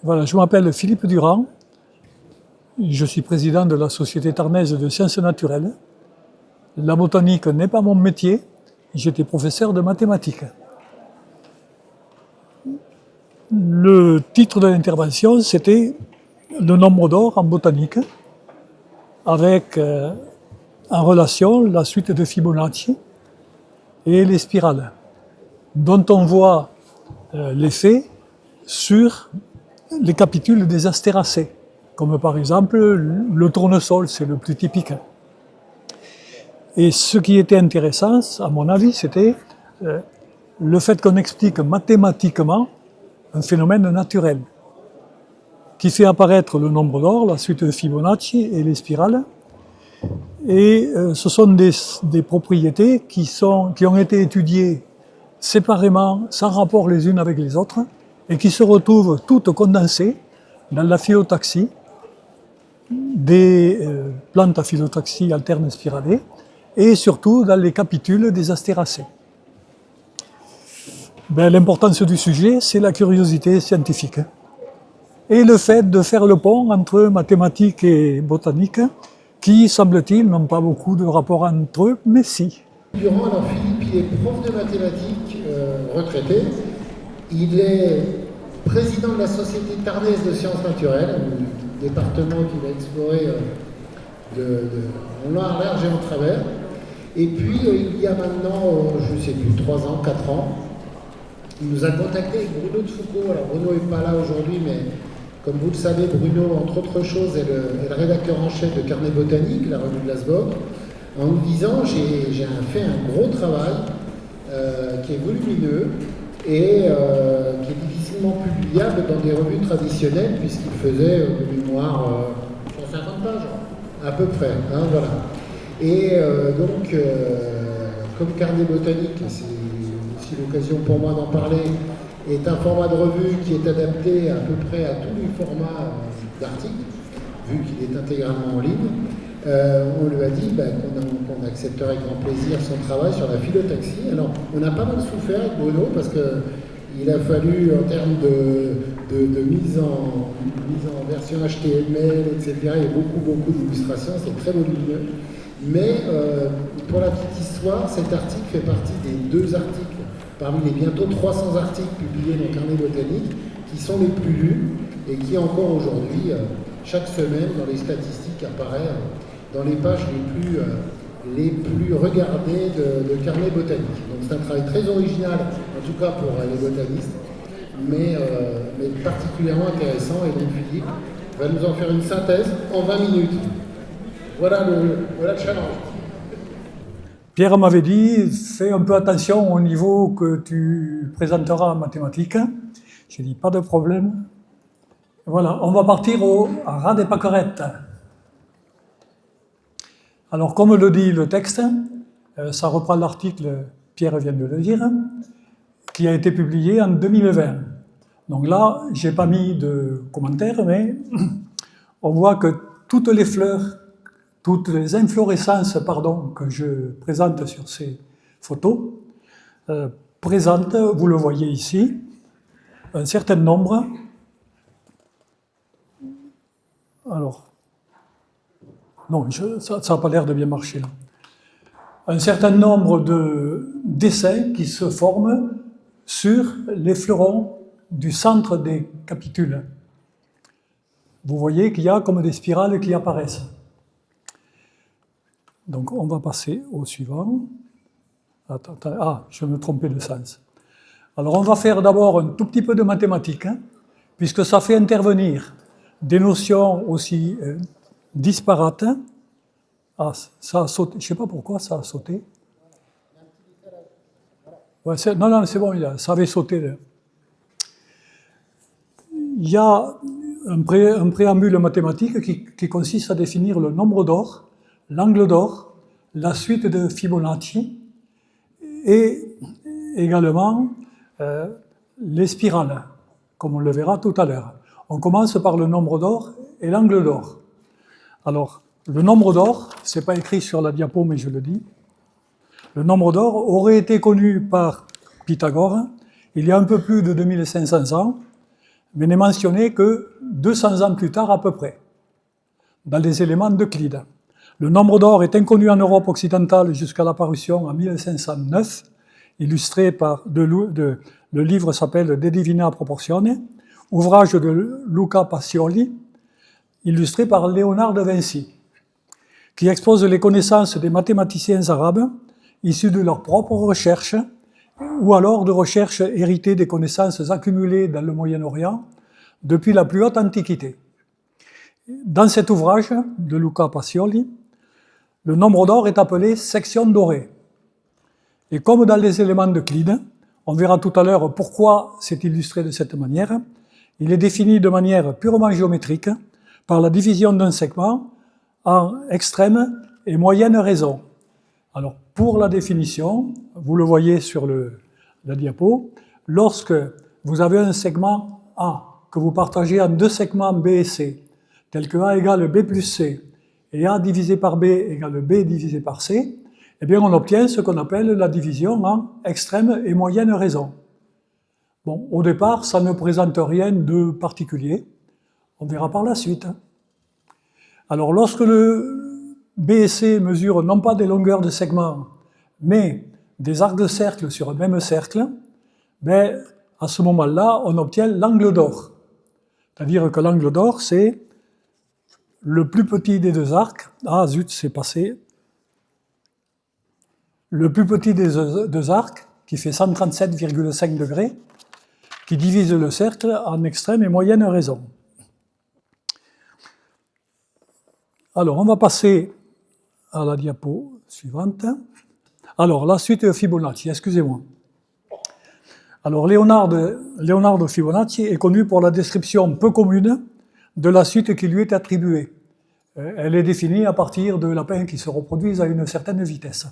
Voilà, je m'appelle Philippe Durand, je suis président de la Société Tarnaise de Sciences Naturelles. La botanique n'est pas mon métier, j'étais professeur de mathématiques. Le titre de l'intervention, c'était le nombre d'or en botanique, avec en relation la suite de Fibonacci et les spirales, dont on voit l'effet sur les capitules des astéracées, comme par exemple le tournesol, c'est le plus typique. Et ce qui était intéressant, à mon avis, c'était le fait qu'on explique mathématiquement un phénomène naturel qui fait apparaître le nombre d'or, la suite de Fibonacci et les spirales. Et ce sont des propriétés qui ont été étudiées séparément, sans rapport les unes avec les autres, et qui se retrouvent toutes condensées dans la phyllotaxie des plantes à phyllotaxie alterne spiralée, et surtout dans les capitules des astéracées. L'importance du sujet, c'est la curiosité scientifique. Et le fait de faire le pont entre mathématiques et botanique, qui, semble-t-il, n'ont pas beaucoup de rapport entre eux, mais si. Durand, alors Philippe, il est prof de mathématiques retraité. Il est président de la Société Tarnaise de Sciences Naturelles, un département qu'il a exploré en large et en travers. Et puis, il y a maintenant, je ne sais plus, 3 ans, 4 ans, il nous a contacté avec Bruno de Foucault. Alors, Bruno n'est pas là aujourd'hui, mais comme vous le savez, Bruno, entre autres choses, est le rédacteur en chef de Carnet Botanique, la revue de Glasgow, en nous disant j'ai fait un gros travail qui est volumineux et qui est difficilement publiable dans des revues traditionnelles, puisqu'il faisait de mémoire 150 pages, à peu près. Hein, voilà. Et donc, comme Carnet Botanique, c'est aussi l'occasion pour moi d'en parler, est un format de revue qui est adapté à peu près à tous les formats d'articles, vu qu'il est intégralement en ligne. On lui a dit qu'on accepterait avec grand plaisir son travail sur la phyllotaxie. Alors, on a pas mal souffert avec Bruno parce qu'il a fallu, en termes de mise en version HTML, etc., il y a beaucoup d'illustrations, c'est très volumineux. Mais pour la petite histoire, cet article fait partie des 2 articles parmi les bientôt 300 articles publiés dans Carnet Botanique qui sont les plus lus et qui encore aujourd'hui, chaque semaine, dans les statistiques, apparaît dans les pages les plus regardées de Carnet Botanique. Donc c'est un travail très original, en tout cas pour les botanistes, mais particulièrement intéressant. Et donc Philippe va nous en faire une synthèse en 20 minutes. Voilà le challenge. Pierre m'avait dit, fais un peu attention au niveau que tu présenteras en mathématiques. J'ai dit, pas de problème. Voilà, on va partir à ras des pâquerettes. Alors, comme le dit le texte, ça reprend l'article, Pierre vient de le dire, qui a été publié en 2020. Donc là, j'ai pas mis de commentaires, mais on voit que toutes les fleurs, toutes les inflorescences, que je présente sur ces photos, présentent, vous le voyez ici, un certain nombre. Alors, non, ça n'a pas l'air de bien marcher là. Un certain nombre de dessins qui se forment sur les fleurons du centre des capitules. Vous voyez qu'il y a comme des spirales qui apparaissent. Donc, on va passer au suivant. Je me trompais de sens. Alors, on va faire d'abord un tout petit peu de mathématiques, puisque ça fait intervenir des notions aussi disparates. Ah, ça a sauté. Je ne sais pas pourquoi ça a sauté. Ouais, non, c'est bon, ça avait sauté. Là. Il y a un préambule mathématique qui consiste à définir le nombre d'or, l'angle d'or, la suite de Fibonacci et également les spirales, comme on le verra tout à l'heure. On commence par le nombre d'or et l'angle d'or. Alors, le nombre d'or, ce n'est pas écrit sur la diapo, mais je le dis. Le nombre d'or aurait été connu par Pythagore il y a un peu plus de 2500 ans, mais n'est mentionné que 200 ans plus tard à peu près, dans les éléments d'Euclide. Le nombre d'or est inconnu en Europe occidentale jusqu'à l'apparition en 1509, illustré par le livre s'appelle De Divina Proportione, ouvrage de Luca Pacioli, illustré par Léonard de Vinci, qui expose les connaissances des mathématiciens arabes issus de leurs propres recherches ou alors de recherches héritées des connaissances accumulées dans le Moyen-Orient depuis la plus haute antiquité. Dans cet ouvrage de Luca Pacioli, le nombre d'or est appelé section dorée. Et comme dans les éléments d'Euclide, on verra tout à l'heure pourquoi c'est illustré de cette manière, il est défini de manière purement géométrique par la division d'un segment en extrême et moyenne raison. Alors, pour la définition, vous le voyez sur la diapo, lorsque vous avez un segment A que vous partagez en deux segments B et C, tels que A égale B plus C et A divisé par B égale B divisé par C, eh bien on obtient ce qu'on appelle la division en extrême et moyenne raison. Bon, au départ, ça ne présente rien de particulier, on verra par la suite. Alors, lorsque le B et C mesurent non pas des longueurs de segments, mais des arcs de cercle sur un même cercle, ben, à ce moment-là, on obtient l'angle d'or. C'est-à-dire que l'angle d'or, c'est le plus petit des deux arcs. Ah zut, c'est passé. Le plus petit des deux arcs, qui fait 137,5 degrés, qui divise le cercle en extrême et moyenne raison. Alors, on va passer à la diapo suivante. Alors, la suite de Fibonacci, excusez-moi. Alors, Leonardo Fibonacci est connu pour la description peu commune de la suite qui lui est attribuée. Elle est définie à partir de lapins qui se reproduisent à une certaine vitesse.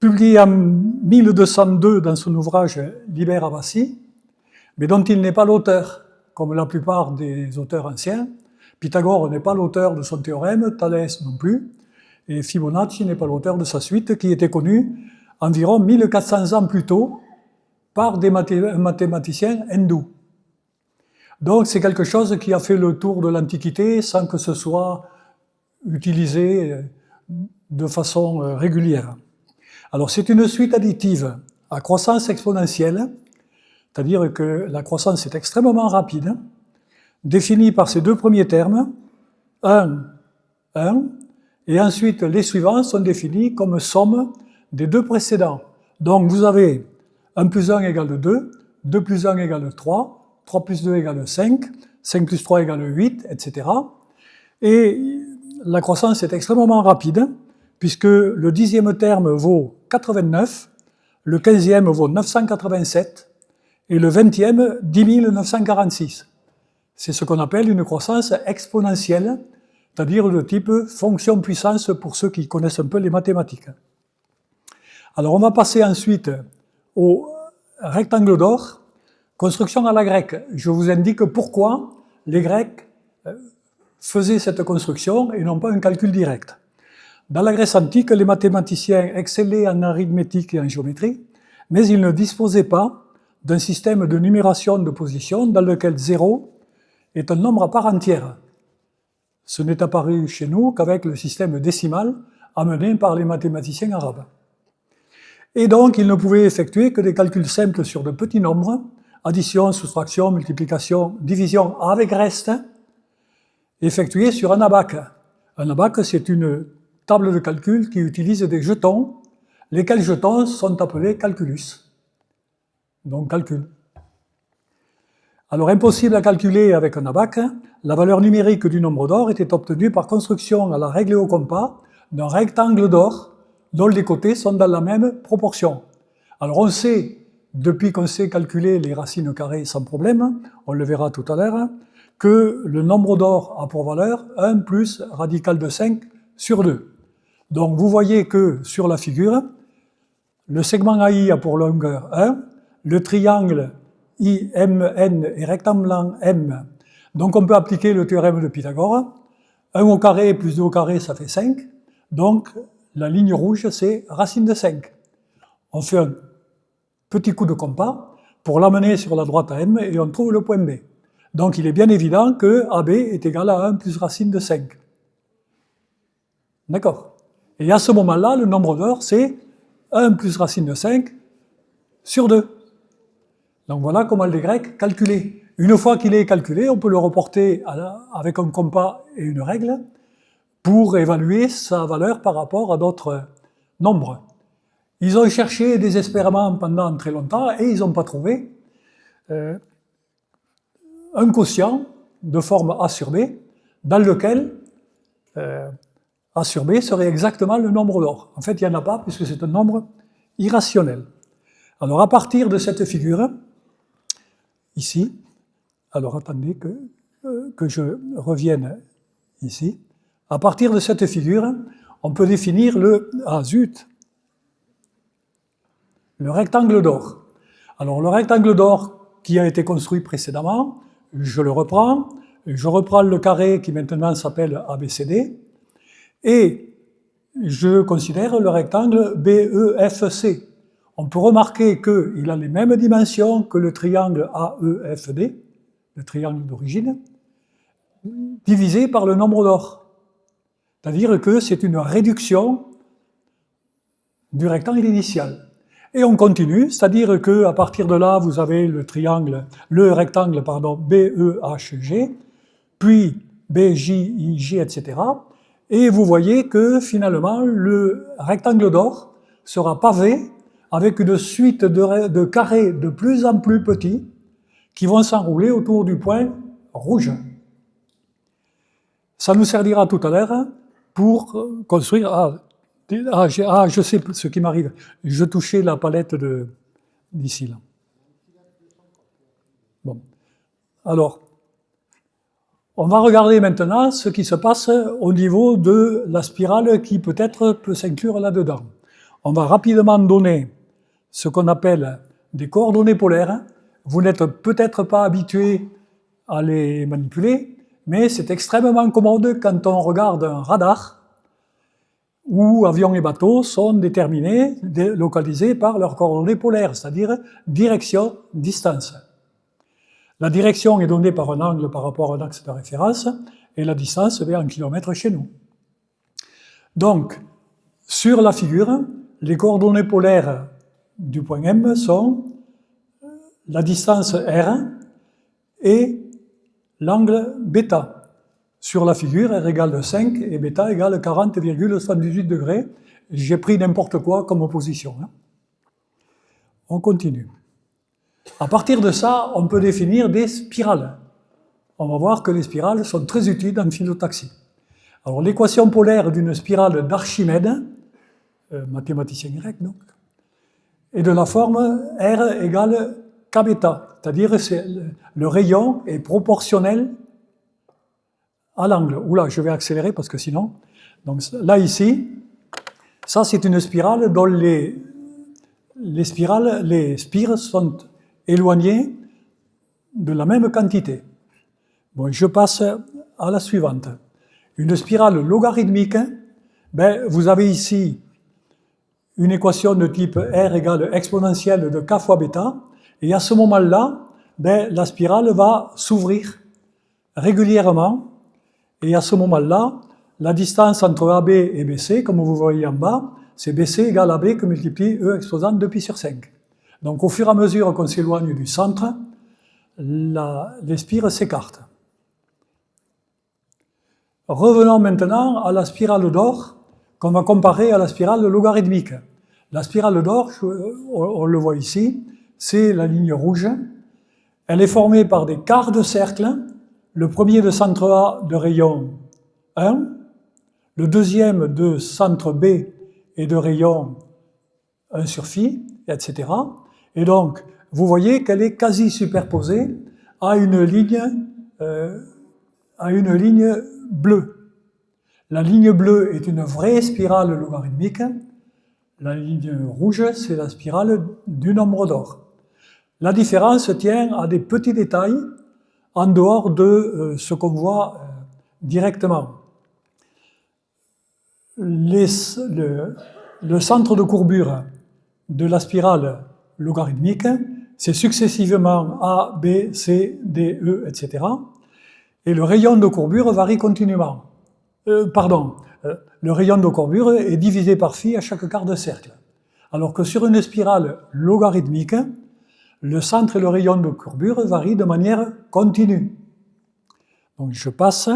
Publié en 1202 dans son ouvrage Liber Abaci, mais dont il n'est pas l'auteur, comme la plupart des auteurs anciens. Pythagore n'est pas l'auteur de son théorème, Thalès non plus, et Fibonacci n'est pas l'auteur de sa suite, qui était connue environ 1400 ans plus tôt par des mathématiciens hindous. Donc c'est quelque chose qui a fait le tour de l'Antiquité sans que ce soit utilisé de façon régulière. Alors c'est une suite additive à croissance exponentielle, c'est-à-dire que la croissance est extrêmement rapide, définie par ces deux premiers termes, 1, 1, et ensuite les suivants sont définis comme somme des deux précédents. Donc vous avez 1 plus 1 égale 2, 2 plus 1 égale 3, 3 plus 2 égale 5, 5 plus 3 égale 8, etc. Et la croissance est extrêmement rapide, puisque le 10e terme vaut 89, le 15e vaut 987, et le 20e 10 946. C'est ce qu'on appelle une croissance exponentielle, c'est-à-dire de type fonction puissance pour ceux qui connaissent un peu les mathématiques. Alors on va passer ensuite au rectangle d'or, construction à la grecque. Je vous indique pourquoi les Grecs faisaient cette construction et non pas un calcul direct. Dans la Grèce antique, les mathématiciens excellaient en arithmétique et en géométrie, mais ils ne disposaient pas d'un système de numération de position dans lequel 0 est un nombre à part entière. Ce n'est apparu chez nous qu'avec le système décimal amené par les mathématiciens arabes. Et donc, ils ne pouvaient effectuer que des calculs simples sur de petits nombres, addition, soustraction, multiplication, division avec reste, effectués sur un abaque. Un abaque, c'est une table de calcul qui utilise des jetons, lesquels jetons sont appelés calculus. Donc, calcul. Alors, impossible à calculer avec un abaque, la valeur numérique du nombre d'or était obtenue par construction à la règle et au compas d'un rectangle d'or dont les côtés sont dans la même proportion. Alors, on sait, depuis qu'on sait calculer les racines carrées sans problème, on le verra tout à l'heure, que le nombre d'or a pour valeur 1 plus radical de 5 sur 2. Donc, vous voyez que sur la figure, le segment AI a pour longueur 1, le triangle IMN est rectangulant M. Donc on peut appliquer le théorème de Pythagore. 1 au carré plus 2 au carré, ça fait 5. Donc la ligne rouge, c'est racine de 5. On fait un petit coup de compas pour l'amener sur la droite à M, et on trouve le point B. Donc il est bien évident que AB est égal à 1 plus racine de 5. D'accord? Et à ce moment-là, le nombre d'or, c'est 1 plus racine de 5 sur 2. Donc voilà comment le grec calculé. Une fois qu'il est calculé, on peut le reporter avec un compas et une règle pour évaluer sa valeur par rapport à d'autres nombres. Ils ont cherché désespérément pendant très longtemps et ils n'ont pas trouvé un quotient de forme A sur B dans lequel A sur B serait exactement le nombre d'or. En fait, il n'y en a pas puisque c'est un nombre irrationnel. Alors à partir de cette figure, ici, alors attendez que je revienne ici, à partir de cette figure, on peut définir le rectangle d'or. Alors le rectangle d'or qui a été construit précédemment, je le reprends, je reprends le carré qui maintenant s'appelle ABCD, et je considère le rectangle BEFC. On peut remarquer qu'il a les mêmes dimensions que le triangle AEFD, le triangle d'origine, divisé par le nombre d'or. C'est-à-dire que c'est une réduction du rectangle initial. Et on continue, c'est-à-dire qu'à partir de là, vous avez le rectangle BEHG, puis BJIG, etc. Et vous voyez que finalement, le rectangle d'or sera pavé avec une suite de carrés de plus en plus petits qui vont s'enrouler autour du point rouge. Ça nous servira tout à l'heure pour construire... je sais ce qui m'arrive. Je touchais la palette d'ici, là. Bon. Alors, on va regarder maintenant ce qui se passe au niveau de la spirale qui peut-être peut s'inclure là-dedans. On va rapidement donner ce qu'on appelle des coordonnées polaires. Vous n'êtes peut-être pas habitué à les manipuler, mais c'est extrêmement commode quand on regarde un radar où avions et bateaux sont déterminés, localisés par leurs coordonnées polaires, c'est-à-dire direction, distance. La direction est donnée par un angle par rapport à un axe de référence, et la distance est en kilomètres chez nous. Donc, sur la figure, les coordonnées polaires du point M sont la distance R et l'angle β. Sur la figure, R égale 5 et β égale 40,78 degrés. J'ai pris n'importe quoi comme opposition. On continue. À partir de ça, on peut définir des spirales. On va voir que les spirales sont très utiles en phyllotaxie. Alors, l'équation polaire d'une spirale d'Archimède, mathématicien grec donc, est de la forme R égale kβ, c'est-à-dire que le rayon est proportionnel à l'angle. Oula, je vais accélérer parce que sinon... Donc là, ici, ça c'est une spirale dont les spires sont éloignées de la même quantité. Bon, je passe à la suivante. Une spirale logarithmique, vous avez ici une équation de type R égale exponentielle de k fois β, et à ce moment-là, la spirale va s'ouvrir régulièrement, et à ce moment-là, la distance entre AB et BC, comme vous voyez en bas, c'est BC égale AB que multiplie E exposant 2π sur 5. Donc au fur et à mesure qu'on s'éloigne du centre, les spires s'écartent. Revenons maintenant à la spirale d'or qu'on va comparer à la spirale logarithmique. La spirale d'or, on le voit ici, c'est la ligne rouge. Elle est formée par des quarts de cercle, le premier de centre A de rayon 1, le deuxième de centre B et de rayon 1 sur phi, etc. Et donc, vous voyez qu'elle est quasi superposée à une ligne bleue. La ligne bleue est une vraie spirale logarithmique. La ligne rouge, c'est la spirale du nombre d'or. La différence tient à des petits détails en dehors de ce qu'on voit directement. Le centre de courbure de la spirale logarithmique c'est successivement A, B, C, D, E, etc. Et le rayon de courbure varie continuellement. Le rayon de courbure est divisé par phi à chaque quart de cercle. Alors que sur une spirale logarithmique, le centre et le rayon de courbure varient de manière continue. Donc je passe.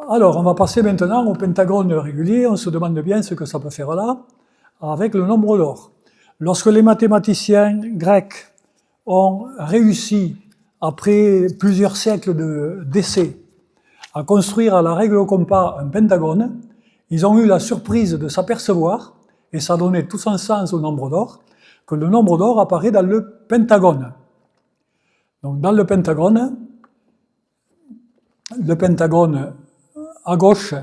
Alors, on va passer maintenant au pentagone régulier. On se demande bien ce que ça peut faire là, avec le nombre d'or. Lorsque les mathématiciens grecs ont réussi, après plusieurs siècles d'essais, à construire à la règle au compas un pentagone, ils ont eu la surprise de s'apercevoir, et ça donnait tout son sens au nombre d'or, que le nombre d'or apparaît dans le pentagone. Donc dans le pentagone à gauche,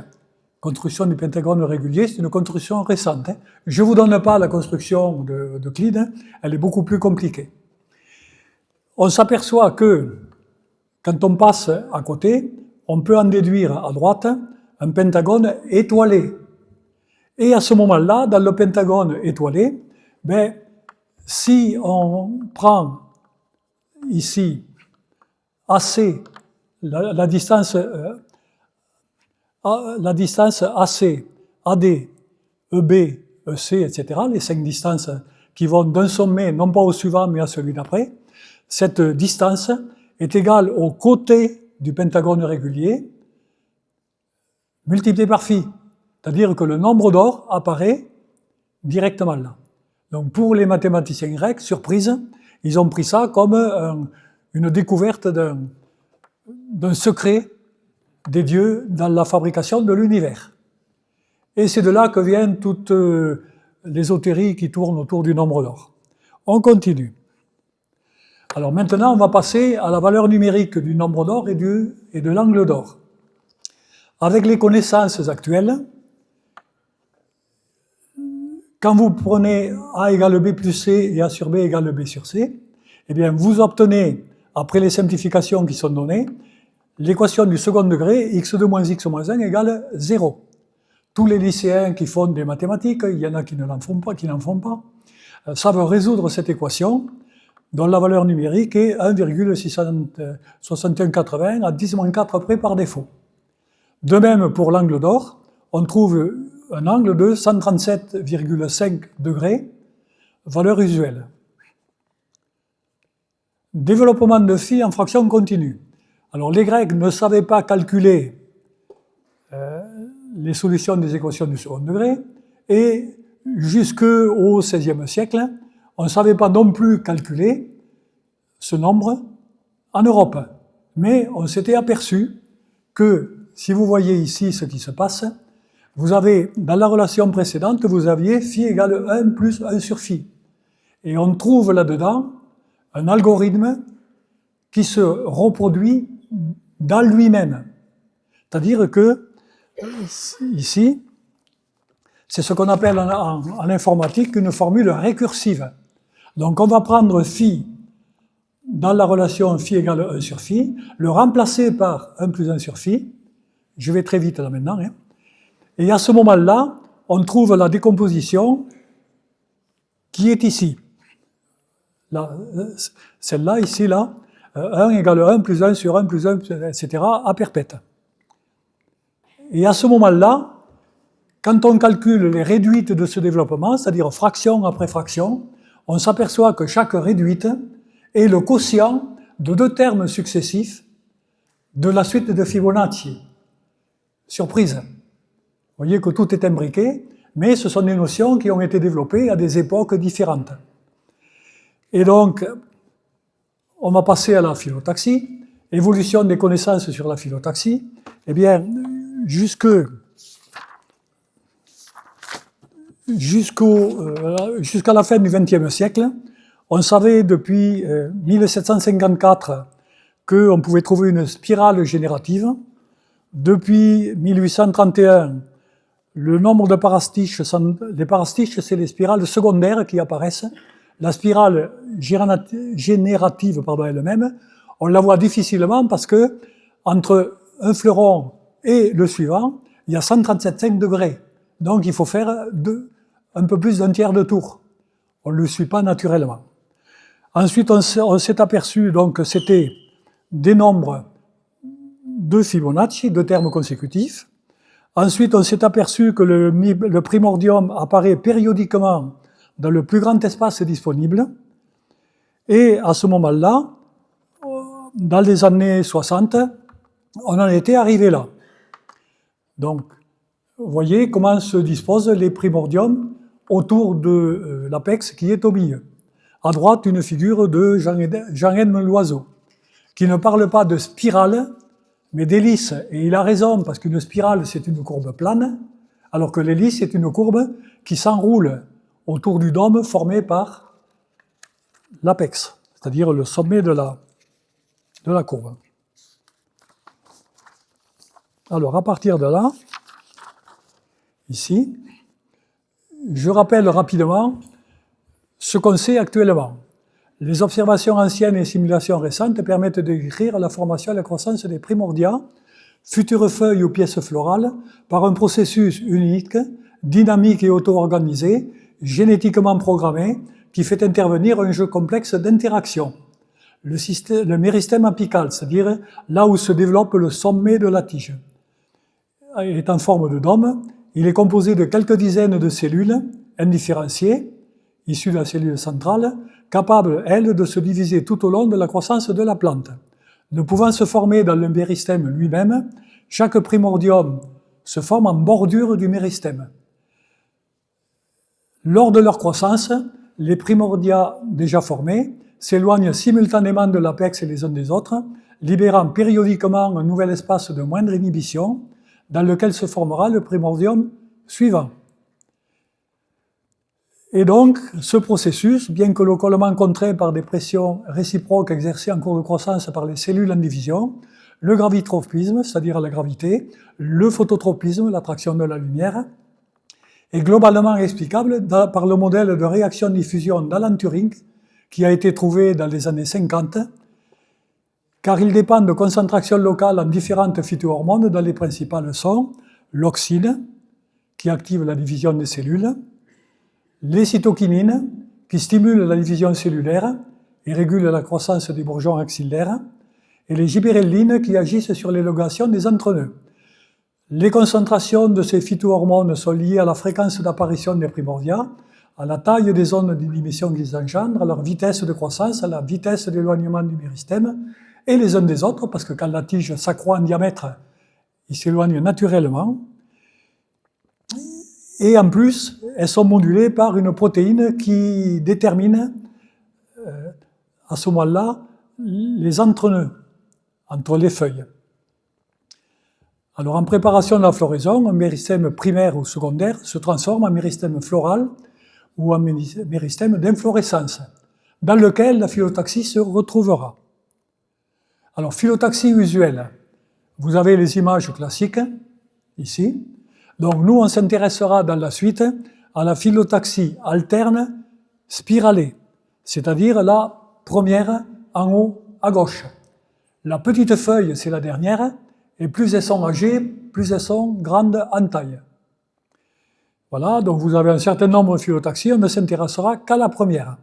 construction du pentagone régulier, c'est une construction récente. Je ne vous donne pas la construction d'Euclide, elle est beaucoup plus compliquée. On s'aperçoit que, quand on passe à côté, on peut en déduire à droite un pentagone étoilé. Et à ce moment-là, dans le pentagone étoilé, si on prend ici AC, la distance AC, AD, EB, EC, etc., les 5 distances qui vont d'un sommet, non pas au suivant, mais à celui d'après, cette distance est égale au côté du pentagone régulier multiplié par phi. C'est-à-dire que le nombre d'or apparaît directement là. Donc pour les mathématiciens grecs, surprise, ils ont pris ça comme une découverte d'un secret des dieux dans la fabrication de l'univers. Et c'est de là que viennent toutes l'ésotérie qui tourne autour du nombre d'or. On continue. Alors maintenant, on va passer à la valeur numérique du nombre d'or et de l'angle d'or. Avec les connaissances actuelles, quand vous prenez A égale B plus C et A sur B égale B sur C, eh bien vous obtenez, après les simplifications qui sont données, l'équation du second degré, x2 moins x moins 1 égale 0. Tous les lycéens qui font des mathématiques, il y en a qui n'en font pas, savent résoudre cette équation, dont la valeur numérique est 1,6180 à 10-4 près par défaut. De même, pour l'angle d'or, on trouve un angle de 137,5 degrés, valeur usuelle. Développement de phi en fraction continue. Alors les Grecs ne savaient pas calculer les solutions des équations du second degré, et jusqu'au XVIe siècle, on ne savait pas non plus calculer ce nombre en Europe. Mais on s'était aperçu que, si vous voyez ici ce qui se passe, vous avez, dans la relation précédente, vous aviez phi égale 1 plus 1 sur phi. Et on trouve là-dedans un algorithme qui se reproduit dans lui-même. C'est-à-dire que, ici, c'est ce qu'on appelle en informatique une formule récursive. Donc on va prendre phi dans la relation phi égale 1 sur phi, le remplacer par 1 plus 1 sur phi, je vais très vite là maintenant, et à ce moment-là, on trouve la décomposition qui est ici. Là, celle-là, ici, là, 1 égale 1 plus 1 sur 1 plus 1, etc., à perpète. Et à ce moment-là, quand on calcule les réduites de ce développement, c'est-à-dire fraction après fraction, on s'aperçoit que chaque réduite est le quotient de 2 termes successifs de la suite de Fibonacci. Surprise. Vous voyez que tout est imbriqué, mais ce sont des notions qui ont été développées à des époques différentes. Et donc, on va passer à la phyllotaxie. Évolution des connaissances sur la phyllotaxie. Eh bien, jusqu'à la fin du XXe siècle, on savait depuis 1754 qu'on pouvait trouver une spirale générative. Depuis 1831, le nombre de parastiches, les parastiches, c'est les spirales secondaires qui apparaissent. La spirale générative elle-même, on la voit difficilement parce que entre un fleuron et le suivant, il y a 137,5 degrés. Donc il faut faire un peu plus d'un tiers de tour. On ne le suit pas naturellement. Ensuite, on s'est aperçu donc, que c'était des nombres de Fibonacci, de termes consécutifs. Ensuite, on s'est aperçu que le primordium apparaît périodiquement dans le plus grand espace disponible. Et à ce moment-là, dans les années 60, on en était arrivé là. Donc, vous voyez comment se disposent les primordiums autour de l'apex qui est au milieu. À droite, une figure de Jean-Edme Loiseau, qui ne parle pas de spirale, mais d'hélice. Et il a raison, parce qu'une spirale, c'est une courbe plane, alors que l'hélice est une courbe qui s'enroule autour du dôme formé par l'apex, c'est-à-dire le sommet de la courbe. Alors, à partir de là, ici, je rappelle rapidement ce qu'on sait actuellement. Les observations anciennes et simulations récentes permettent de décrire la formation et la croissance des primordia, futures feuilles ou pièces florales, par un processus unique, dynamique et auto-organisé, génétiquement programmé, qui fait intervenir un jeu complexe d'interactions. Le méristème apical, c'est-à-dire là où se développe le sommet de la tige, est en forme de dôme. Il est composé de quelques dizaines de cellules indifférenciées, issues de la cellule centrale, capables, elles, de se diviser tout au long de la croissance de la plante. Ne pouvant se former dans le méristème lui-même, chaque primordium se forme en bordure du méristème. Lors de leur croissance, les primordia déjà formés s'éloignent simultanément de l'apex et les uns des autres, libérant périodiquement un nouvel espace de moindre inhibition, dans lequel se formera le primordium suivant. Et donc, ce processus, bien que localement contraint par des pressions réciproques exercées en cours de croissance par les cellules en division, le gravitropisme, c'est-à-dire la gravité, le phototropisme, l'attraction de la lumière, est globalement explicable par le modèle de réaction-diffusion d'Alan Turing, qui a été trouvé dans les années 50, car il dépend de concentrations locales en différentes phytohormones dont les principales sont l'auxine, qui active la division des cellules, les cytokinines, qui stimulent la division cellulaire et régulent la croissance des bourgeons axillaires, et les gibérellines, qui agissent sur l'élongation des entrenœuds. Les concentrations de ces phytohormones sont liées à la fréquence d'apparition des primordia, à la taille des zones d'inhibition qu'ils engendrent, à leur vitesse de croissance, à la vitesse d'éloignement du méristème, et les uns des autres, parce que quand la tige s'accroît en diamètre, ils s'éloignent naturellement. Et en plus, elles sont modulées par une protéine qui détermine, à ce moment-là, les entrenœuds entre les feuilles. Alors, en préparation de la floraison, un méristème primaire ou secondaire se transforme en méristème floral ou en méristème d'inflorescence, dans lequel la phyllotaxie se retrouvera. Alors, phyllotaxie usuelle, vous avez les images classiques, ici. Donc, nous, on s'intéressera dans la suite à la phyllotaxie alterne spiralée, c'est-à-dire la première en haut à gauche. La petite feuille, c'est la dernière, et plus elles sont âgées, plus elles sont grandes en taille. Voilà, donc vous avez un certain nombre de phyllotaxies, on ne s'intéressera qu'à la première.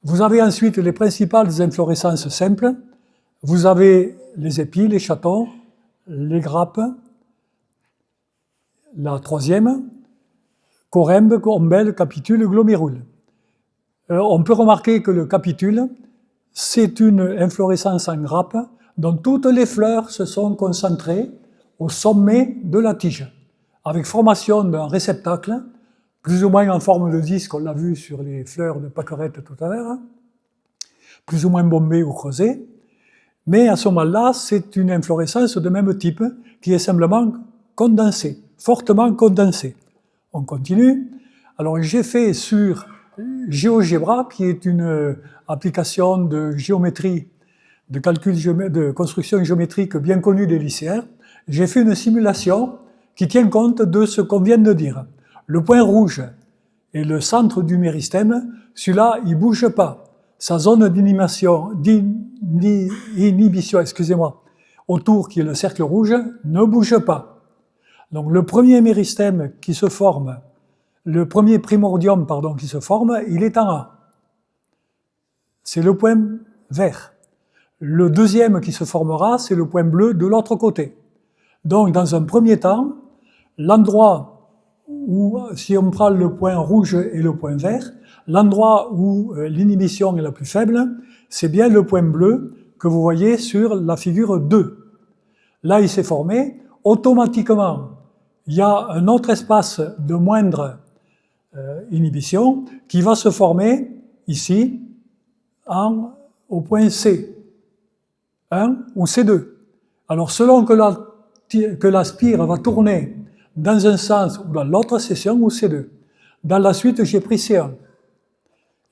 Vous avez ensuite les principales inflorescences simples. Vous avez les épis, les chatons, les grappes, la troisième, corymbe, ombelle, capitule, glomérule. On peut remarquer que le capitule, c'est une inflorescence en grappe dont toutes les fleurs se sont concentrées au sommet de la tige, avec formation d'un réceptacle, plus ou moins en forme de disque, on l'a vu sur les fleurs de pâquerette tout à l'heure, plus ou moins bombé ou creusé, mais à ce moment-là, c'est une inflorescence de même type qui est simplement condensée, fortement condensée. On continue. Alors j'ai fait sur GeoGebra, qui est une application de géométrie, de calcul de construction géométrique bien connue des lycéens, j'ai fait une simulation qui tient compte de ce qu'on vient de dire. Le point rouge est le centre du méristème, celui-là, il ne bouge pas. Sa zone d'inhibition, autour, qui est le cercle rouge, ne bouge pas. Donc le premier méristème qui se forme le premier primordium qui se forme, il est en A. C'est le point vert. Le deuxième qui se formera, c'est le point bleu de l'autre côté. Donc, dans un premier temps, l'endroit où, si on prend le point rouge et le point vert, l'endroit où l'inhibition est la plus faible, c'est bien le point bleu que vous voyez sur la figure 2. Là, il s'est formé. Automatiquement, il y a un autre espace de moindre inhibition qui va se former ici au point C1 ou C2. Alors, selon que la spire va tourner dans un sens ou dans l'autre, c'est C1 ou C2. Dans la suite, j'ai pris C1.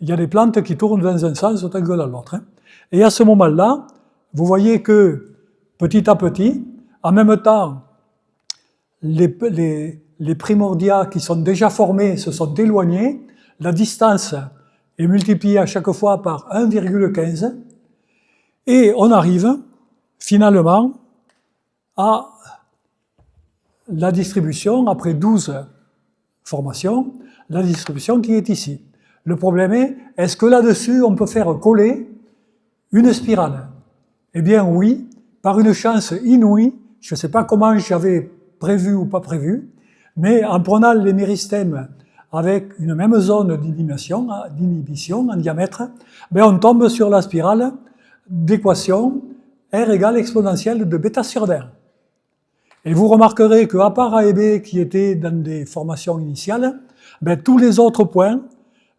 Il y a des plantes qui tournent dans un sens autant que dans l'autre. Et à ce moment-là, vous voyez que petit à petit, en même temps, les primordia qui sont déjà formés se sont éloignés, la distance est multipliée à chaque fois par 1,15, et on arrive finalement à la distribution, après 12 formations, la distribution qui est ici. Le problème est-ce que là-dessus on peut faire coller une spirale? Eh bien oui, par une chance inouïe, je ne sais pas comment j'avais prévu ou pas prévu, mais en prenant les méristèmes avec une même zone d'inhibition en diamètre, ben on tombe sur la spirale d'équation R égale exponentielle de bêta sur D. Et vous remarquerez qu'à part A et B qui étaient dans des formations initiales, ben tous les autres points,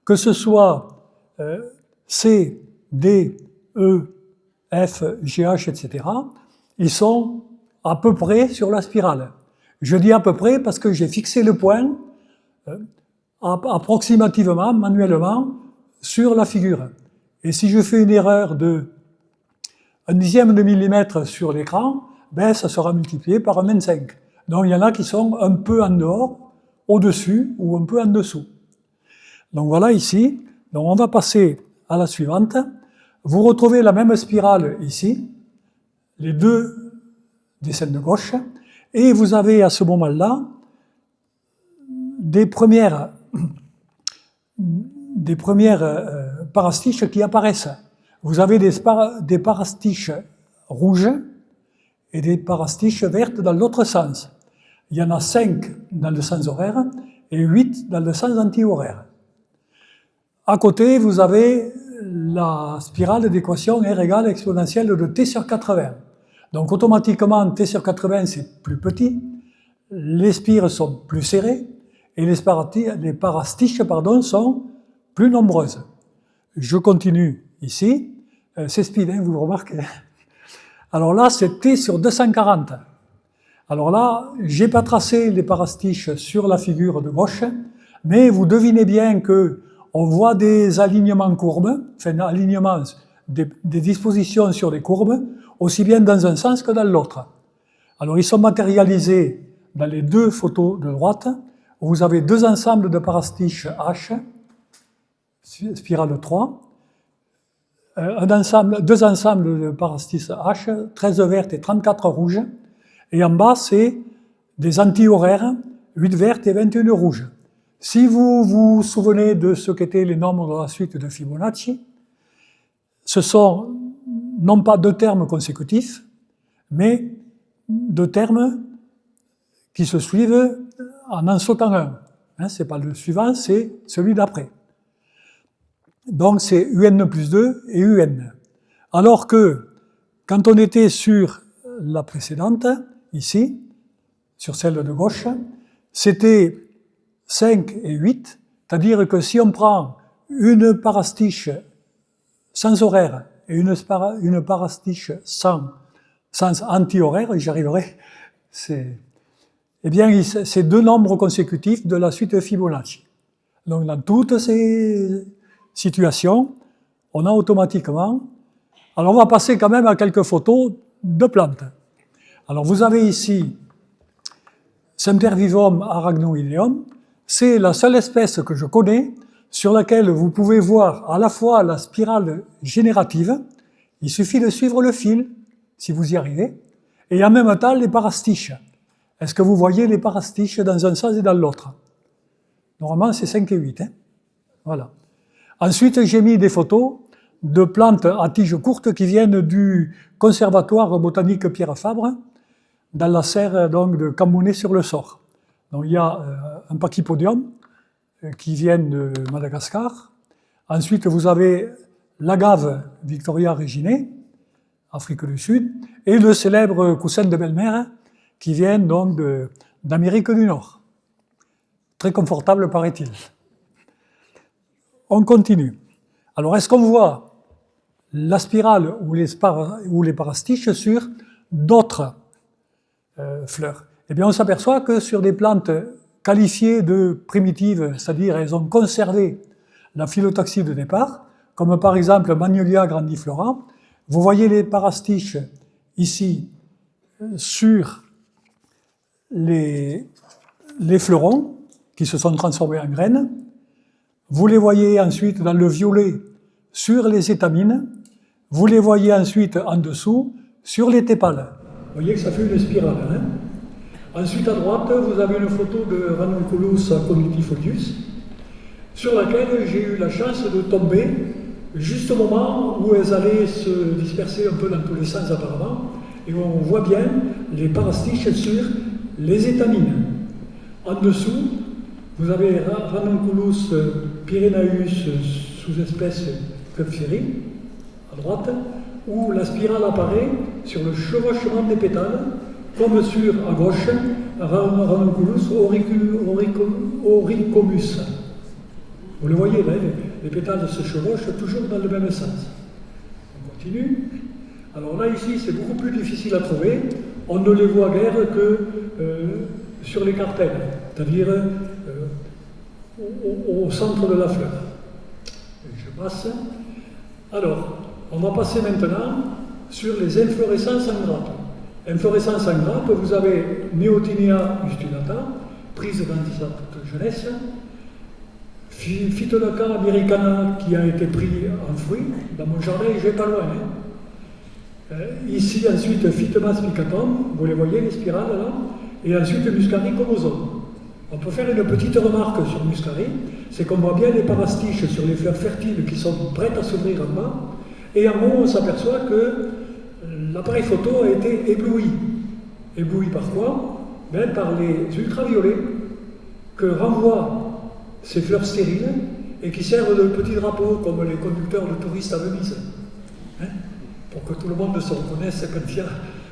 que ce soit C, D, E, F, GH, etc., ils sont à peu près sur la spirale. Je dis à peu près parce que j'ai fixé le point approximativement, manuellement, sur la figure. Et si je fais une erreur de 1/10 de millimètre sur l'écran, ben ça sera multiplié par 25. Donc il y en a qui sont un peu en dehors, au-dessus ou un peu en dessous. Donc voilà ici. Donc on va passer à la suivante. Vous retrouvez la même spirale ici, les deux descendent de gauche, et vous avez à ce moment-là des premières parastiches qui apparaissent. Vous avez des parastiches rouges et des parastiches vertes dans l'autre sens. Il y en a 5 dans le sens horaire et 8 dans le sens anti-horaire. À côté, vous avez la spirale d'équation R égale exponentielle de T sur 80. Donc automatiquement, T sur 80, c'est plus petit, les spires sont plus serrées et les parastiches sont plus nombreuses. Je continue ici. C'est speed, vous le remarquez. Alors là, c'est T sur 240. Alors là, j'ai pas tracé les parastiches sur la figure de gauche, mais vous devinez bien que on voit des alignements courbes, enfin alignements, des dispositions sur des courbes, aussi bien dans un sens que dans l'autre. Alors ils sont matérialisés dans les deux photos de droite, où vous avez deux ensembles de parastiches H, spirale 3, deux ensembles de parastiches H, 13 vertes et 34 rouges, et en bas c'est des anti-horaires, 8 vertes et 21 rouges. Si vous vous souvenez de ce qu'étaient les nombres de la suite de Fibonacci, ce sont non pas deux termes consécutifs, mais deux termes qui se suivent en sautant un. C'est pas le suivant, c'est celui d'après. Donc c'est UN plus 2 et UN. Alors que quand on était sur la précédente, ici, sur celle de gauche, c'était 5 et 8, c'est-à-dire que si on prend une parastiche sans horaire et une parastiche sans anti-horaire, j'y arriverai, eh bien, c'est deux nombres consécutifs de la suite de Fibonacci. Donc, dans toutes ces situations, on a automatiquement... Alors, on va passer quand même à quelques photos de plantes. Alors, vous avez ici Sempervivum arachnoideum. C'est la seule espèce que je connais sur laquelle vous pouvez voir à la fois la spirale générative, il suffit de suivre le fil, si vous y arrivez, et en même temps les parastiches. Est-ce que vous voyez les parastiches dans un sens et dans l'autre? Normalement, c'est 5 et 8. Hein. Voilà. Ensuite, j'ai mis des photos de plantes à tiges courtes qui viennent du Conservatoire botanique Pierre Fabre, dans la serre donc, de Cambounet-sur-le-Sort. Donc il y a un pachypodium qui vient de Madagascar. Ensuite, vous avez l'agave Victoria Reginae, Afrique du Sud, et le célèbre coussin de belle-mère qui vient donc d'Amérique du Nord. Très confortable, paraît-il. On continue. Alors, est-ce qu'on voit la spirale ou les parastiches sur d'autres fleurs? Eh bien, on s'aperçoit que sur des plantes qualifiées de primitives, c'est-à-dire elles ont conservé la phyllotaxie de départ, comme par exemple Magnolia grandiflora, vous voyez les parastiches ici sur les fleurons qui se sont transformés en graines. Vous les voyez ensuite dans le violet sur les étamines. Vous les voyez ensuite en dessous sur les tépales. Vous voyez que ça fait une spirale. Hein? Ensuite, à droite, vous avez une photo de Ranunculus conjunctifolius, sur laquelle j'ai eu la chance de tomber juste au moment où elles allaient se disperser un peu dans tous les sens apparemment, et on voit bien les parastiches sur les étamines. En dessous, vous avez Ranunculus pyrenaeus sous-espèce Kupferi, à droite, où la spirale apparaît sur le chevauchement des pétales, comme sur, à gauche, Ranunculus auricomus. Vous le voyez, là, les pétales se chevauchent toujours dans le même sens. On continue. Alors là, ici, c'est beaucoup plus difficile à trouver. On ne les voit guère que sur les cartels, c'est-à-dire au centre de la fleur. Je passe. Alors, on va passer maintenant sur les inflorescences en grappes. Inflorescences en grappes, vous avez Neotinea ustulata, prise dans sa toute jeunesse, Phytolacca americana qui a été pris en fruit. Dans mon jardin, je vais pas loin. Hein. Ici, ensuite, Phytoma spicatum, vous les voyez, les spirales là, et ensuite Muscari comosum. On peut faire une petite remarque sur Muscari, c'est qu'on voit bien les parastiches sur les fleurs fertiles qui sont prêtes à s'ouvrir en bas, et en haut, on s'aperçoit que l'appareil photo a été ébloui. Ébloui par quoi? Ben, par les ultraviolets que renvoient ces fleurs stériles et qui servent de petits drapeaux comme les conducteurs de touristes à Venise. Hein, pour que tout le monde se reconnaisse quand il y a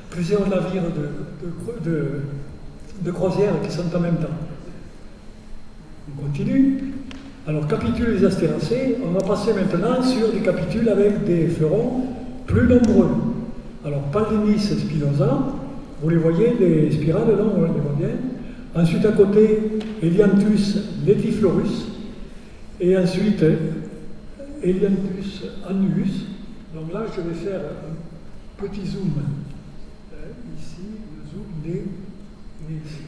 plusieurs navires de croisière qui sont en même temps. On continue. Alors, capitules des astéracées, on va passer maintenant sur des capitules avec des fleurons plus nombreux. Alors, Pallinis spinosa, vous les voyez, les spirales, là, on les voit bien. Ensuite, à côté, Elianthus letiflorus, et ensuite, Elianthus annuus. Donc là, je vais faire un petit zoom. Ici, le zoom, il est ici.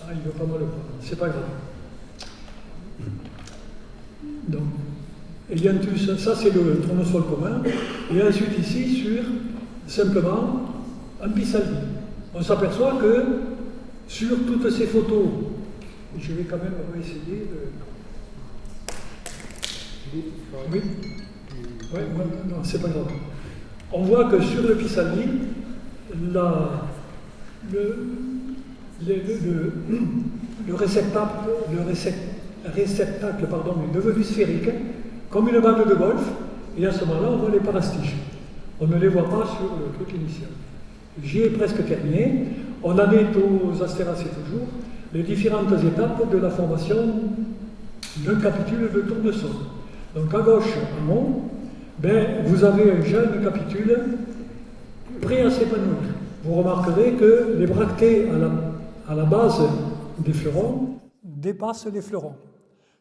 Ah, il ne veut pas me le prendre, c'est pas grave. Donc, Elianthus, ça c'est le tournesol commun, et ensuite ici, sur, simplement, un pissenlit. On s'aperçoit que sur toutes ces photos, je vais quand même essayer de... Oui. Ouais, non, c'est pas grave. On voit que sur le pissenlit, le réceptacle est devenu sphérique, comme une balle de golf, et à ce moment-là, on voit les parastiches. On ne les voit pas sur le truc initial. J'y ai presque terminé. On en est aux astéracées toujours, les différentes étapes de la formation d'un capitule de tournesol. Donc à gauche, en haut, ben, vous avez un jeune capitule prêt à s'épanouir. Vous remarquerez que les bractées à la base des fleurons dépassent les fleurons.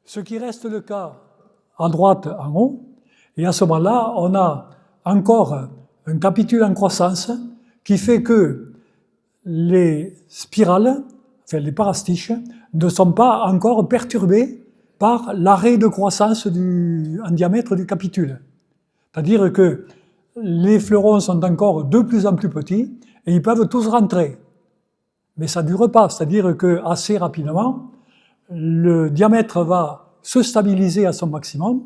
Ce qui reste le cas à droite, en haut, et à ce moment-là, on a encore un capitule en croissance qui fait que les spirales, enfin les parastiches, ne sont pas encore perturbées par l'arrêt de croissance en diamètre du capitule. C'est-à-dire que les fleurons sont encore de plus en plus petits et ils peuvent tous rentrer. mais ça ne dure pas, c'est-à-dire que assez rapidement, le diamètre va se stabiliser à son maximum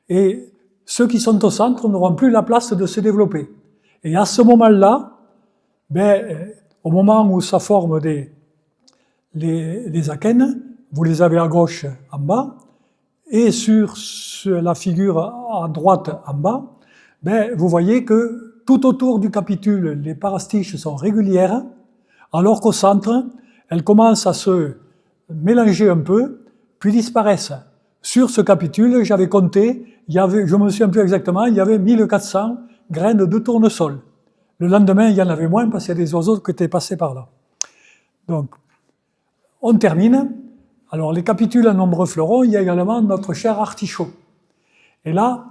et ceux qui sont au centre n'auront plus la place de se développer. Et à ce moment-là, au moment où ça forme les akènes, vous les avez à gauche en bas, et sur la figure à droite en bas, vous voyez que tout autour du capitule, les parastiches sont régulières, alors qu'au centre, elles commencent à se mélanger un peu, puis disparaissent. Sur ce capitule, j'avais compté, je me souviens plus exactement, il y avait 1400 graines de tournesol. Le lendemain, il y en avait moins parce qu'il y a des oiseaux qui étaient passés par là. Donc, on termine. Alors, les capitules à nombreux fleurons, il y a également notre cher artichaut. Et là,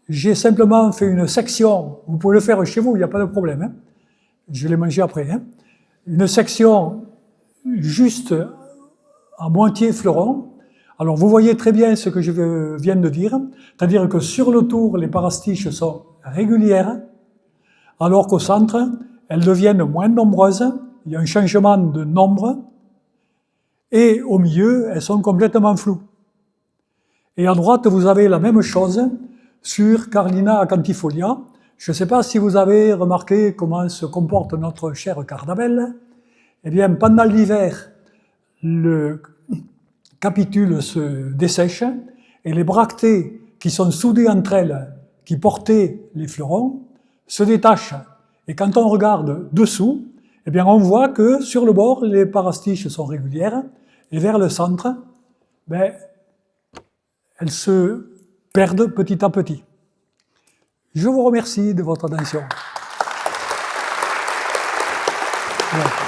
j'ai simplement fait une section, vous pouvez le faire chez vous, il n'y a pas de problème, hein. Je l'ai mangé après, hein. Une section juste à moitié fleuron. Alors, vous voyez très bien ce que je viens de dire, c'est-à-dire que sur le tour, les parastiches sont régulières, alors qu'au centre, elles deviennent moins nombreuses, il y a un changement de nombre, et au milieu, elles sont complètement floues. Et à droite, vous avez la même chose sur Carlina acantifolia. Je ne sais pas si vous avez remarqué comment se comporte notre cher cardamel. Eh bien, pendant l'hiver, le capitule se dessèche et les bractées qui sont soudées entre elles, qui portaient les fleurons, se détachent. Et quand on regarde dessous, eh bien, on voit que sur le bord, les parastiches sont régulières et vers le centre, elles se perdent petit à petit. Je vous remercie de votre attention. Voilà.